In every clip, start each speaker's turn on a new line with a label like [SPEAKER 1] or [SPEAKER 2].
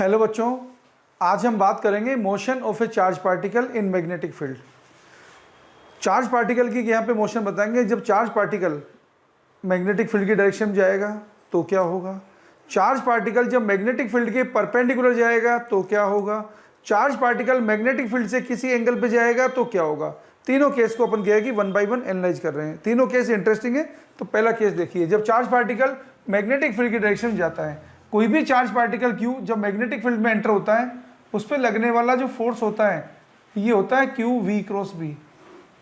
[SPEAKER 1] Hello बच्चों, आज हम बात करेंगे motion of A charge particle in magnetic field. Charge particle की यहाँ पे मोशन बताएंगे। जब चार्ज पार्टिकल मैग्नेटिक फील्ड की डायरेक्शन में जाएगा तो क्या होगा, चार्ज पार्टिकल जब मैग्नेटिक फील्ड के परपेंडिकुलर जाएगा तो क्या होगा, चार्ज पार्टिकल मैग्नेटिक फील्ड से किसी एंगल पे जाएगा तो क्या होगा। तीनों केस को अपन क्या है कि वन बाय वन एनालाइज कर रहे हैं। तीनों केस इंटरेस्टिंग है। तो पहला केस देखिए, जब चार्ज पार्टिकल मैग्नेटिक फील्ड की डायरेक्शन में जाता है, कोई भी चार्ज पार्टिकल क्यू जब मैग्नेटिक फील्ड में एंटर होता है, उस पर लगने वाला जो फोर्स होता है ये होता है क्यू वी क्रॉस बी।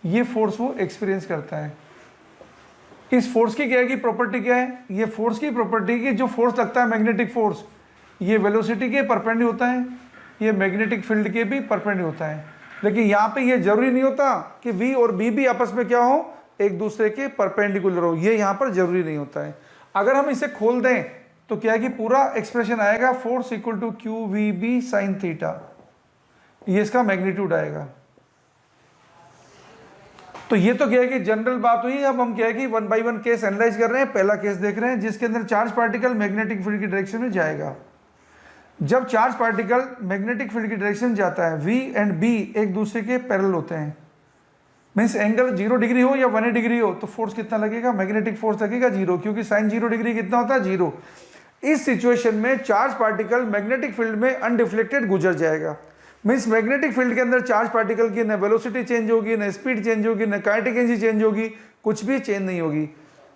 [SPEAKER 1] ये फोर्स वो एक्सपीरियंस करता है। इस फोर्स की क्या है कि प्रॉपर्टी क्या है, ये फोर्स की प्रॉपर्टी की जो फोर्स लगता है मैग्नेटिक फोर्स, ये वेलोसिटी के परपेंडिकुलर होता है, ये मैग्नेटिक फील्ड के भी परपेंडिकुलर होता है। लेकिन यहाँ पे ये जरूरी नहीं होता कि V और B भी आपस में क्या हो, एक दूसरे के परपेंडिकुलर हो, ये यहाँ पर जरूरी नहीं होता है। अगर हम इसे खोल दें तो क्या है कि पूरा एक्सप्रेशन आएगा force equal to Q V B sine theta, ये इसका मैग्नीट्यूड आएगा। तो ये तो क्या है कि जनरल बात हुई। अब हम क्या है कि one by one case analyse कर रहे हैं। पहला केस देख रहे हैं जिसके अंदर चार्ज पार्टिकल मैग्नेटिक फील्ड की डायरेक्शन में जाएगा। जब चार्ज पार्टिकल मैग्नेटिक फील्ड की डायरेक्शन में जाता है, V एंड B एक दूसरे के पैरेलल होते हैं, मीन्स एंगल 0 डिग्री हो या 180 डिग्री हो तो फोर्स कितना लगेगा, मैग्नेटिक फोर्स लगेगा 0, क्योंकि साइन 0 डिग्री कितना होता है 0। इस सिचुएशन में चार्ज पार्टिकल मैग्नेटिक फील्ड में अनडिफ्लेक्टेड गुजर जाएगा। मीन्स मैग्नेटिक फील्ड के अंदर चार्ज पार्टिकल की न वेलोसिटी चेंज होगी, न स्पीड चेंज होगी, न काइनेटिक एनर्जी चेंज होगी, कुछ भी चेंज नहीं होगी।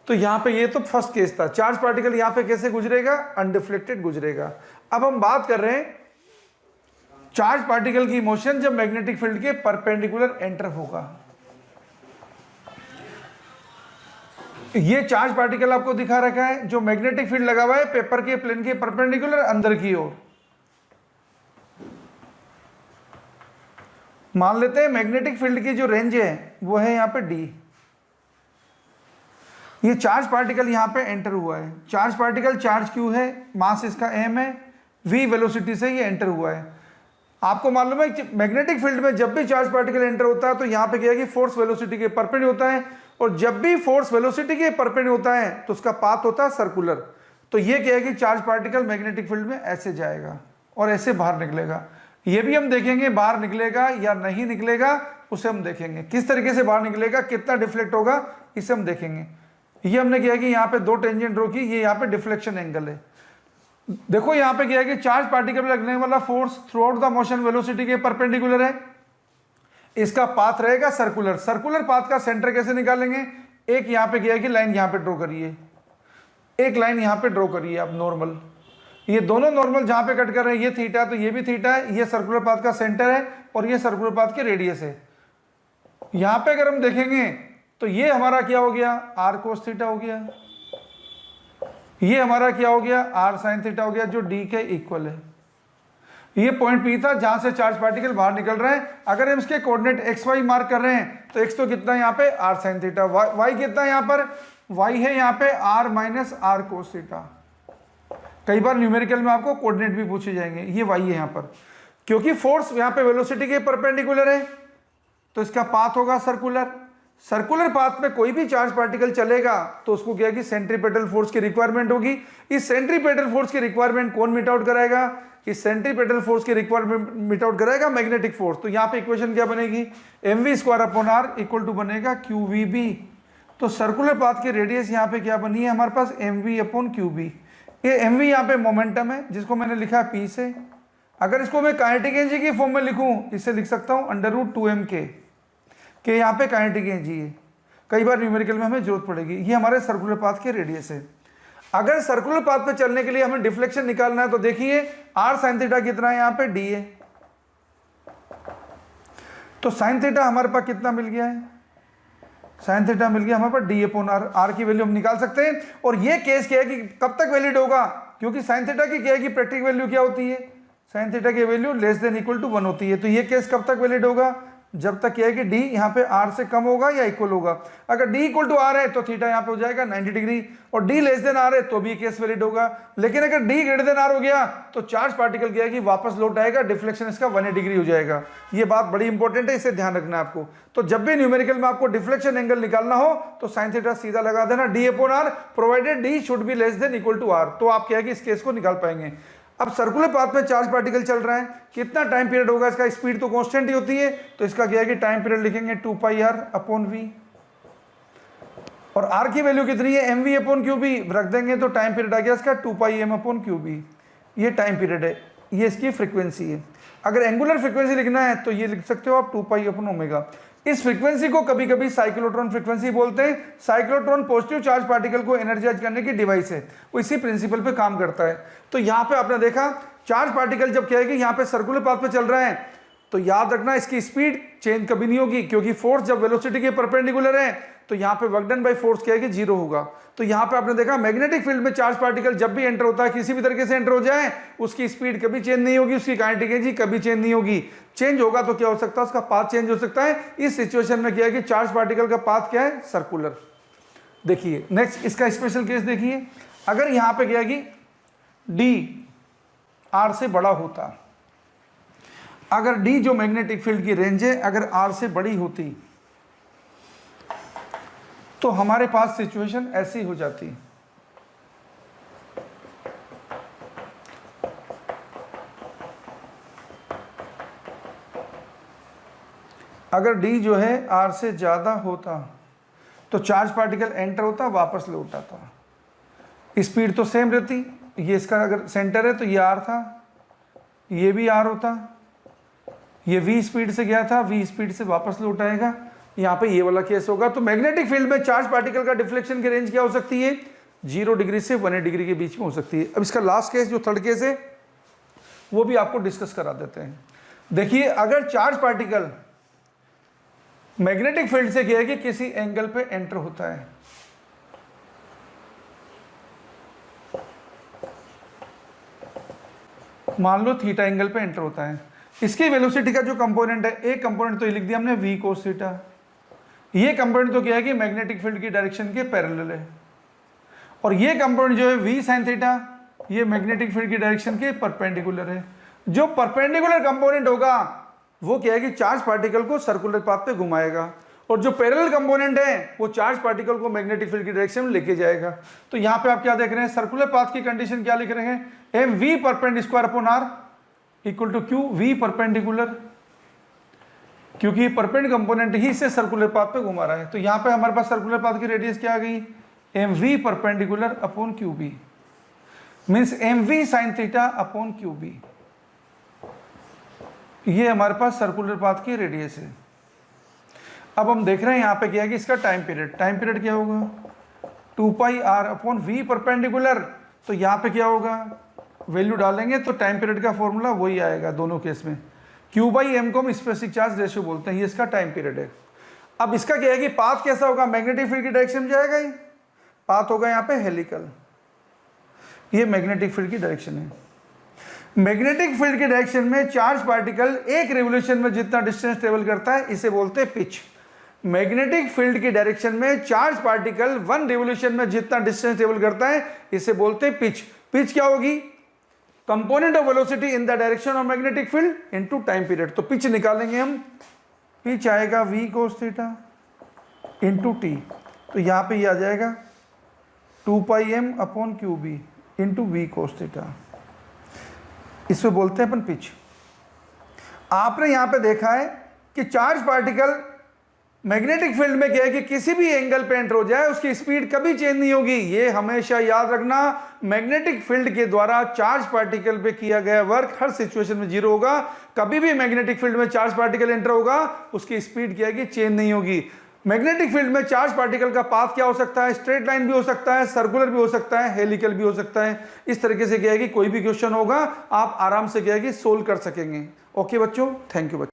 [SPEAKER 1] तो यहाँ पे ये तो फर्स्ट केस था, चार्ज पार्टिकल यहाँ पे कैसे गुजरेगा, अनडिफ्लेक्टेड गुजरेगा। अब हम बात कर रहे हैं चार्ज पार्टिकल की मोशन जब मैग्नेटिक फील्ड के परपेंडिकुलर एंटर होगा। ये चार्ज पार्टिकल आपको दिखा रखा है, जो मैग्नेटिक फील्ड लगा हुआ है पेपर के प्लेन के परपेंडिकुलर अंदर की ओर। मान लेते हैं मैग्नेटिक फील्ड की जो रेंज है वो है यहाँ पे D। ये चार्ज पार्टिकल यहाँ पे एंटर हुआ है। चार्ज पार्टिकल चार्ज Q है, मास इसका m है, V वेलोसिटी से ये एंटर हुआ है। आपको मालूम है कि मैग्नेटिक फील्ड में जब भी चार्ज पार्टिकल एंटर होता है तो यहाँ पे क्या है कि फोर्स वेलोसिटी के परपेंडिकुलर होता है, और जब भी फोर्स वेलोसिटी के परपेंडिकुलर होता है तो उसका पाथ होता है सर्कुलर। तो ये क्या है कि चार्ज पार्टिकल मैग्नेटिक फील्ड में ऐसे जाएगा और ऐसे बाहर निकलेगा। ये भी हम देखेंगे बाहर निकलेगा या नहीं निकलेगा, उसे हम देखेंगे किस तरीके से बाहर निकलेगा, कितना डिफ्लेक्ट होगा, इसे हम देखेंगे। ये हमने किया कि यहाँ पे दो टेंजेंट ड्रॉ की, ये यहाँ पे डिफ्लेक्शन एंगल है। देखो यहाँ पे क्या है कि चार्ज पार्टिकल में लगने वाला force through out the motion velocity के परपेंडिकुलर है। इसका पाथ रहेगा सर्कुलर। सर्कुलर पाथ का सेंटर कैसे निकालेंगे, एक यहाँ पे क्या है कि लाइन यहाँ पे ड्रॉ करिए, एक लाइन यहाँ पे ड्रॉ करिए आप नॉर्मल। ये दोनों नॉर्मल जहाँ पे कट कर रहे हैं, ये थीटा तो ये भी थीटा है, ये सर्कुलर पाथ का सेंटर है और ये सर्कुलर पाथ के रेडियस है। यहाँ पे अगर हम देखेंगे तो ये हमारा क्या हो गया, r cos थीटा हो गया, ये हमारा क्या हो गया, r sin थीटा हो गया, जो D के इक्वल है। ये पॉइंट P था जहां से चार्ज पार्टिकल बाहर निकल रहे हैं। अगर हम इसके कोऑर्डिनेट x y मार्क कर रहे हैं तो x तो कितना है यहाँ पे r sin थीटा, y कितना है यहाँ पर, y है यहाँ पे r minus r cos theta. कई बार न्यूमेरिकल में आपको कोऑर्डिनेट भी पूछे जाएंगे, ये y है यहाँ पर, क्योंकि फोर्स यहाँ पे वेलोसिटी के परपेंडिकुलर है तो इसका पाथ होगा सर्कुलर। सर्कुलर पाथ में कोई भी चार्ज पार्टिकल चलेगा तो उसको क्या है कि सेंट्रीपेटल फोर्स की रिक्वायरमेंट होगी। इस सेंट्रीपेटल फोर्स की रिक्वायरमेंट कौन मीट आउट कराएगा, इस सेंट्रीपेटल फोर्स की रिक्वायरमेंट मीट आउट कराएगा मैग्नेटिक फोर्स। तो यहाँ पे इक्वेशन क्या बनेगी, mv² r इक्वल टू बनेगा qvb। तो सर्कुलर पाथ की रेडियस यहाँ पे क्या बनी है हमारे पास, mv/qb। ये mv यहाँ पे मोमेंटम है जिसको मैंने लिखा है p से। अगर इसको मैं काइनेटिक एनर्जी की फॉर्म में लिखूं, इसे लिख सकता हूँ √2mk के यहाँ पे काइनेटिक एनर्जी है। कई बार न्यूमेरिकल में हमें जरूरत पड़ेगी। ये हमारे सर्कुलर पाथ के रेडियस है। अगर सर्कुलर पाथ पे चलने के लिए हमें डिफ्लेक्शन निकालना है तो देखिए r sin थीटा कितना है, यहाँ पे d है, तो sin थीटा हमारे पास कितना मिल गया है, sin थीटा मिल गया हमारे पास d/r। r की वैल्यू हम निकाल सकते हैं। और ये केस क्या है कि कब तक वैलिड होगा, क्योंकि sin थीटा की क्या है कि प्रैक्टिकल वैल्यू क्या होती है, sin थीटा की वैल्यू <= 1 होती है। तो ये केस कब तक वैलिड होगा, जब तक क्या है कि d यहाँ पे r से कम होगा या इक्वल होगा। अगर d = r है तो थीटा यहाँ पे हो जाएगा 90 डिग्री, और d r है तो भी केस वैलिड होगा। लेकिन अगर d r हो गया तो चार्ज पार्टिकल क्या है कि वापस लौट आएगा, डिफ्लेक्शन इसका 180 डिग्री हो जाएगा। ये बात बड़ी इंपॉर्टेंट है, इसे ध्यान रखना है आपको। तो जब भी न्यूमेरिकल में आपको डिफ्लेक्शन एंगल निकालना हो तो साइन थीटा सीधा लगा देना d/r, provided d should be <= r, तो आप क्या है कि इस केस को निकाल पाएंगे। अब सर्कुलर पाथ में चार्ज पार्टिकल चल रहा है, कितना टाइम पीरियड होगा इसका, स्पीड तो कांस्टेंट ही होती है, तो इसका क्या है कि टाइम पीरियड लिखेंगे 2πr/v, और r की वैल्यू कितनी है, mv/qb रख देंगे तो टाइम पीरियड आ गया इसका 2πm/qb। ये टाइम पीरियड है, ये इसकी फ्रीक्वेंसी है। अगर एंगुलर फ्रीक्वेंसी लिखना है तो ये लिख सकते हो आप 2π/ω। इस फ्रीक्वेंसी को कभी कभी साइक्लोट्रॉन फ्रीक्वेंसी बोलते हैं। साइक्लोट्रॉन पॉजिटिव चार्ज पार्टिकल को एनर्जाइज करने की डिवाइस है, वो इसी प्रिंसिपल पे काम करता है। तो यहाँ पे आपने देखा चार्ज पार्टिकल जब क्या है कि यहाँ पे सर्कुलर पाथ पे चल रहा है, तो याद रखना इसकी स्पीड चेंज कभी नहीं होगी, क्योंकि फोर्स जब वेलोसिटी के परपेंडिकुलर है तो यहाँ पे वर्क डन बाय फोर्स क्या है कि 0 होगा। तो यहाँ पे आपने देखा मैग्नेटिक फील्ड में चार्ज पार्टिकल जब भी एंटर होता है, किसी भी तरीके से एंटर हो जाए, उसकी स्पीड कभी चेंज नहीं होगी, उसकी काइनेटिक एनर्जी कभी चेंज नहीं होगी। चेंज होगा तो क्या हो सकता है, उसका पाथ चेंज हो सकता है। इस सिचुएशन में क्या है कि चार्ज पार्टिकल का पाथ क्या है, सर्कुलर। देखिए नेक्स्ट इसका स्पेशल केस देखिए, अगर यहाँ पे क्या है कि डी आर से बड़ा होता, अगर डी जो मैग्नेटिक फील्ड की रेंज है अगर आर से बड़ी होती तो हमारे पास सिचुएशन ऐसी हो जाती। अगर डी जो है आर से ज्यादा होता तो चार्ज पार्टिकल एंटर होता, वापस लौट आता, स्पीड तो सेम रहती। ये इसका अगर सेंटर है तो ये आर था, ये भी आर होता, ये v स्पीड से गया था, v स्पीड से वापस लौट आएगा, यहाँ पे ये वाला केस होगा। तो मैग्नेटिक फील्ड में चार्ज पार्टिकल का डिफ्लेक्शन की रेंज क्या हो सकती है, 0 डिग्री से 180 डिग्री के बीच में हो सकती है। अब इसका लास्ट केस जो थर्ड केस है वो भी आपको डिस्कस करा देते हैं। देखिए अगर चार्ज पार्टिकल मैग्नेटिक फील्ड से क्या है कि किसी एंगल पे एंटर होता है, मान लो थीटा एंगल पे एंटर होता है, इसकी वेलोसिटी का जो कंपोनेंट है, एक कंपोनेंट तो ये लिख दिया हमने v cos थीटा, ये कंपोनेंट तो क्या है कि मैग्नेटिक फील्ड की डायरेक्शन के पैरेलल है, और ये कंपोनेंट जो है v sin थीटा, ये मैग्नेटिक फील्ड की डायरेक्शन के परपेंडिकुलर है। जो परपेंडिकुलर कंपोनेंट होगा वो क्या है कि चार्ज पार्टिकल को सर्कुलर पाथ पे घुमाएगा, और जो पैरेलल कंपोनेंट है वो चार्ज पार्टिकल को मैग्नेटिक फील्ड की डायरेक्शन में लेके जाएगा। तो यहाँ पे आप क्या देख रहे हैं, सर्कुलर पाथ की कंडीशन क्या लिख रहे हैं, M V perpendicular equal to Q V perpendicular, क्योंकि परपेंड कंपोनेंट ही इसे सर्कुलर पाथ पे घुमा रहा है। तो यहाँ पे हमारे पास सर्कुलर पाथ की रेडियस क्या आ गई, M V perpendicular upon Q B, means M V sine theta upon Q B. ये हमारे पास सर्कुलर पाथ की रेडियस है। अब हम देख रहे हैं यहाँ पे क्या है कि इसका टाइम पीरियड क्या होगा, 2πr/v परपेंडिकुलर। तो यहाँ पे क्या होगा, वैल्यू डालेंगे तो टाइम पीरियड का फॉर्मूला वही आएगा दोनों केस में, Q/m को हम स्पेसिफिक चार्ज रेशियो बोलते हैं, ये इसका टाइम पीरियड है। अब इसका क्या है कि पाथ कैसा होगा, मैग्नेटिक फील्ड की डायरेक्शन में जाएगा, ये पाथ होगा यहाँ पे हेलिकल, ये मैग्नेटिक फील्ड की डायरेक्शन है। मैग्नेटिक फील्ड की डायरेक्शन में चार्ज पार्टिकल एक रिवोल्यूशन में जितना डिस्टेंस ट्रेवल करता है इसे बोलते हैं पिच। मैग्नेटिक फील्ड की डायरेक्शन में चार्ज पार्टिकल 1 रिवोल्यूशन में जितना डिस्टेंस ट्रेवल करता है इसे बोलते हैं पिच। पिच क्या होगी, component of velocity in the direction of magnetic field into time period. तो पिच निकालेंगे हम, पिच आएगा v cos theta into T, तो यहाँ पे ये आ जाएगा 2πm/qb into v cos theta, इसमें बोलते हैं अपन पिच। आपने यहाँ पे देखा है कि चार्ज पार्टिकल मैग्नेटिक फील्ड में क्या है कि किसी भी एंगल पे एंटर हो जाए उसकी स्पीड कभी चेंज नहीं होगी। ये हमेशा याद रखना, मैग्नेटिक फील्ड के द्वारा चार्ज पार्टिकल पे किया गया वर्क हर सिचुएशन में 0 होगा। कभी भी मैग्नेटिक फील्ड में चार्ज पार्टिकल एंटर होगा उसकी स्पीड क्या है कि चेंज नहीं होगी। मैग्नेटिक फील्ड में चार्ज पार्टिकल का पाथ क्या हो सकता है, स्ट्रेट लाइन भी हो सकता है, सर्कुलर भी हो सकता है, हेलिकल भी हो सकता है। इस तरीके से क्या है कि कोई भी क्वेश्चन होगा आप आराम से क्या है कि सोल्व कर सकेंगे। ओके बच्चों, थैंक यू बच्चों।